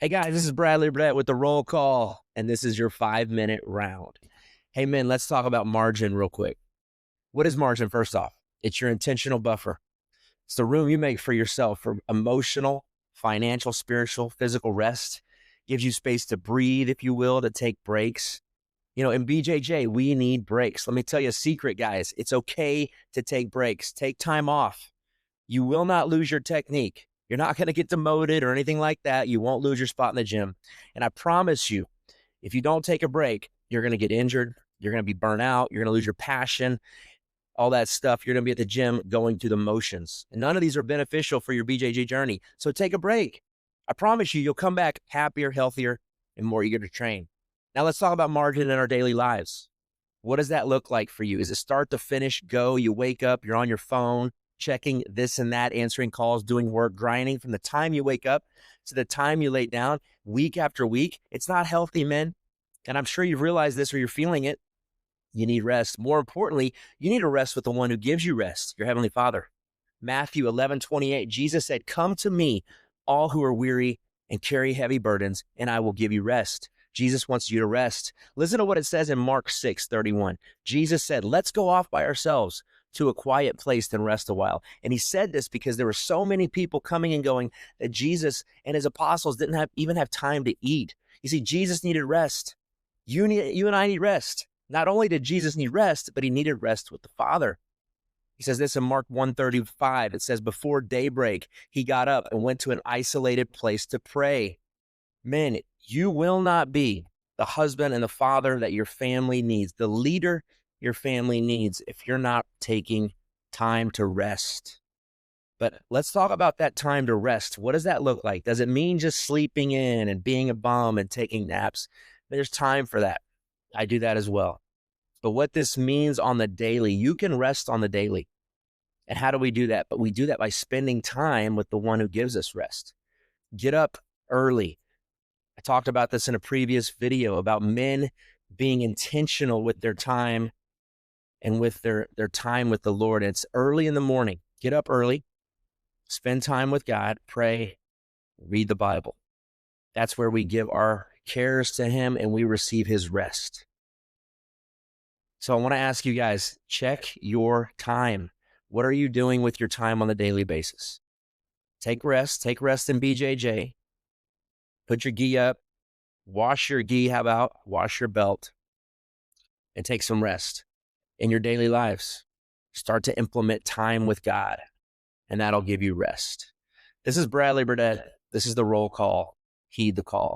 Hey guys, this is Bradley Brett with the roll call, and this is your 5-minute round. Hey men, let's talk about margin real quick. What is margin? First off, it's your intentional buffer. It's the room you make for yourself for emotional, financial, spiritual, physical rest. Gives you space to breathe, if you will, to take breaks. You know, in BJJ, we need breaks. Let me tell you a secret, guys. It's okay to take breaks. Take time off. You will not lose your technique. You're not going to get demoted or anything like that. You won't lose your spot in the gym. And I promise you, if you don't take a break, you're going to get injured. You're going to be burnt out. You're going to lose your passion, all that stuff. You're going to be at the gym going through the motions. And none of these are beneficial for your BJJ journey. So take a break. I promise you, you'll come back happier, healthier, and more eager to train. Now let's talk about margin in our daily lives. What does that look like for you? Is it start to finish, go? You wake up, you're on your phone, checking this and that, answering calls, doing work, grinding from the time you wake up to the time you lay down week after week. It's not healthy, men. And I'm sure you've realized this or you're feeling it. You need rest. More importantly, you need to rest with the one who gives you rest, your Heavenly Father. Matthew 11:28, Jesus said, "Come to me, all who are weary and carry heavy burdens, and I will give you rest." Jesus wants you to rest. Listen to what it says in Mark 6:31. Jesus said, "Let's go off by ourselves to a quiet place and rest a while." And he said this because there were so many people coming and going that Jesus and his apostles didn't even have time to eat. You see, Jesus needed rest. You and I need rest. Not only did Jesus need rest, but he needed rest with the Father. He says this in Mark 1:35. It says, before daybreak, he got up and went to an isolated place to pray. Men, you will not be the husband and the father that your family needs, the leader your family needs, if you're not taking time to rest. But let's talk about that time to rest. What does that look like? Does it mean just sleeping in and being a bum and taking naps? There's time for that. I do that as well. But what this means on the daily, you can rest on the daily. And how do we do that? But we do that by spending time with the one who gives us rest. Get up early. I talked about this in a previous video about men being intentional with their time and with their time with the Lord. And it's early in the morning. Get up early, spend time with God, pray, read the Bible. That's where we give our cares to him and we receive his rest. So I want to ask you guys, check your time. What are you doing with your time on a daily basis? Take rest in BJJ. Put your gi up, wash your gi, how about wash your belt, and take some rest in your daily lives. Start to implement time with God, and that'll give you rest. This is Bradley Burdett. This is the roll call. Heed the call.